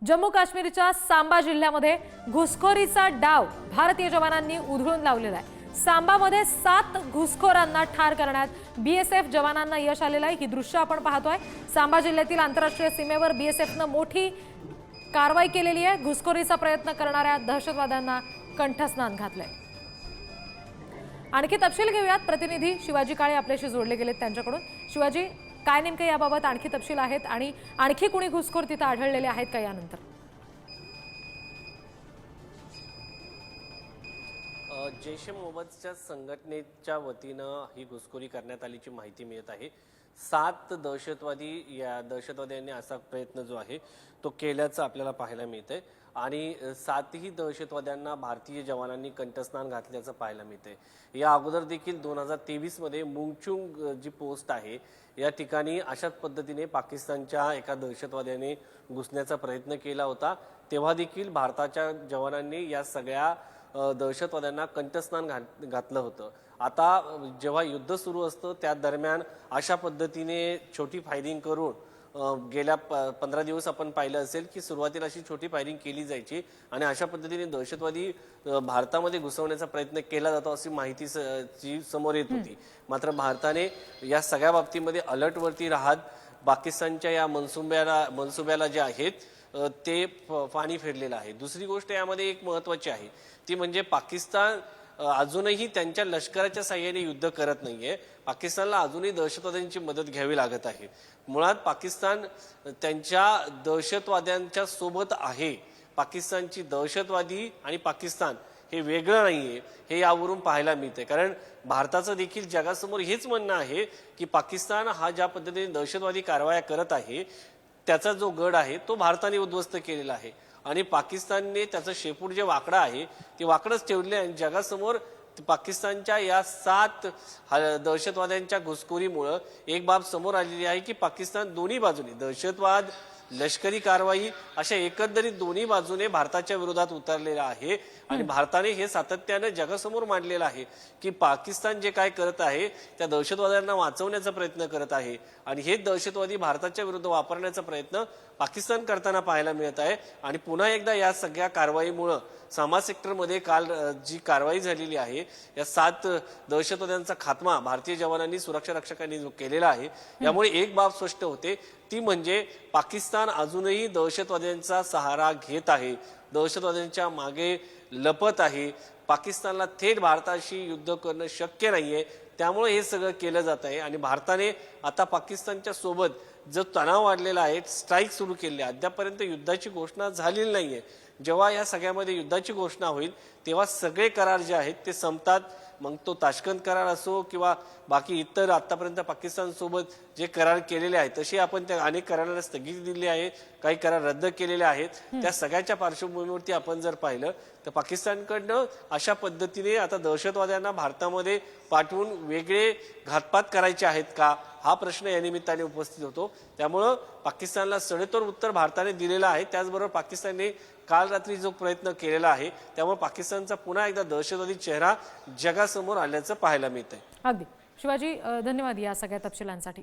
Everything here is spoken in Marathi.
जम्मू काश्मीरच्या सांबा जिल्ह्यामध्ये घुसखोरीचा डाव भारतीय जवानांनी उधळून लावलेला आहे। सांबामध्ये 7 घुसखोरांना ठार करण्यात बीएसएफ जवानांना यश आलेलं आहे। ही दृश्य आपण पाहतोय। सांबा जिल्ह्यातील आंतरराष्ट्रीय सीमेवर बीएसएफनं मोठी कारवाई केलेली आहे। घुसखोरीचा प्रयत्न करणाऱ्या दहशतवाद्यांना कंठस्नान घातलंय। आणखी तपशील घेऊयात, प्रतिनिधी शिवाजी काळे आपल्याशी जोडले गेलेत त्यांच्याकडून। शिवाजी, काय नेमके याबाबत आणखी तपशील आहेत आणि आणखी कोणी घुसखोर तिथे आढळलेले आहेत का यानंतर? जैश ए मोहम्मदच्या संघटनेच्या वतीनं ही घुसखोरी करण्यात आल्याची माहिती मिळत आहे। 7 दहशतवाद्यांनी असा प्रयत्न जो आहे तो केल्याचं आपल्याला पाहायला मिळतंय आणि 7ही दहशतवाद्यांना भारतीय जवानांनी कंठस्नान घातल्याचं पाहायला मिळतंय। या अगोदर देखील 2023 मध्ये मुंगचुंग जी पोस्ट आहे या ठिकाणी अशाच पद्धतीने पाकिस्तानच्या एका दहशतवाद्याने घुसण्याचा प्रयत्न केला होता। तेव्हा देखील भारताच्या जवानांनी या सगळ्या दहशतवाद्यांना कंठस्नान घातलं होतं। आता जेव्हा युद्ध सुरू असतं त्या दरम्यान अशा पद्धतीने छोटी फायरिंग करून गेल्या 15 दिवस आपण पाहिलं असेल की सुरुवातीला अशी छोटी फायरिंग केली जायची आणि अशा पद्धतीने दहशतवादी भारतामध्ये घुसवण्याचा प्रयत्न केला जातो अशी माहिती समोर येत होती। मात्र भारताने या सगळ्या बाबतीमध्ये अलर्टवरती राहत पाकिस्तानच्या या मनसुब्याला जे आहेत ते पाणी फेरलेलं आहे। दुसरी गोष्ट यामध्ये एक महत्त्वाची आहे ती म्हणजे पाकिस्तान अजूनही त्यांच्या लष्कराच्या साहाय्याने युद्ध करत नाहीये। पाकिस्तानला अजूनही दहशतवाद्यांची मदत घ्यावी लागत आहे। मुळात पाकिस्तान त्यांच्या दहशतवाद्यांच्या सोबत आहे। पाकिस्तानची दहशतवादी आणि पाकिस्तान हे वेगळं नाहीये हे यावरून पाहायला मिळते। कारण भारताचं देखील जगासमोर हेच म्हणणं आहे की पाकिस्तान हा ज्या पद्धतीने दहशतवादी कारवाया करत आहे त्याचा जो गड आहे तो भारताने उद्ध्वस्त केलेला आहे आणि पाकिस्तानने त्याचं शेपूट जे वाकडं आहे ते वाकडंच ठेवले आणि जगासमोर पाकिस्तानच्या या 7 दहशतवाद्यांच्या घुसखोरीमुळे एक बाब समोर आलेली आहे की पाकिस्तान दोन्ही बाजूने दहशतवाद लष्करी कारवाई अशा एकंदरीत दोन्ही बाजूने भारताच्या विरोधात उतरलेला आहे आणि भारताने हे सातत्याने जगासमोर मांडलेलं आहे की पाकिस्तान जे काय करत आहे त्या दहशतवाद्यांना वाचवण्याचा प्रयत्न करत आहे आणि हे दहशतवादी भारताच्या विरुद्ध वापरण्याचा प्रयत्न पाकिस्तान करताना पाहायला मिळत आहे। आणि पुन्हा एकदा या सगळ्या कारवाईमुळे सामा सेक्टरमध्ये काल जी कारवाई झालेली आहे या 7 दहशतवाद्यांचा खात्मा भारतीय जवानांनी सुरक्षा रक्षकांनी जो केलेला आहे यामुळे एक बाब स्पष्ट होते ती म्हणजे पाकिस्तान अजूनही दहशतवाद्यांचा सहारा घेत आहे, दहशतवाद्यांच्या मागे लपत आहे। पाकिस्तानला थेट भारताशी युद्ध करणं शक्य नाहीये त्यामुळे हे सगळं केलं जात आहे आणि भारताने आता पाकिस्तानच्या सोबत जो तणाव वाढलेला आहे स्ट्राईक सुरू केली आहे। अद्यापर्यंत युद्धाची घोषणा झालेली नाहीये। जेव्हा या सगळ्यामध्ये युद्धाची घोषणा होईल तेव्हा सगळे करार जे आहेत ते संपतात। मग तो ताशकंद करार असो किंवा बाकी इतर आतापर्यंत पाकिस्तान सोबत जे करार केलेले आहेत तसे आपण त्या अनेक करारांना स्थगिती दिली आहे, काही करार रद्द केलेले आहेत। त्या सगळ्याच्या पार्श्वभूमीवरती आपण जर पाहिलं तर पाकिस्तानकडनं अशा पद्धतीने आता दहशतवाद्यांना भारतामध्ये पाठवून वेगळे घातपात करायचे आहेत का हा प्रश्न या निमित्ताने उपस्थित होतो। त्यामुळे पाकिस्तानला सडेतोड उत्तर भारताने दिलेलं आहे। त्याचबरोबर पाकिस्तानने काल रात्री जो प्रयत्न केलेला आहे त्यामुळे पाकिस्तानचा पुन्हा एकदा दहशतवादी चेहरा जगासमोर आल्याचं पाहायला मिळतंय। अगदी शिवाजी, धन्यवाद या सगळ्या तपशिलांसाठी।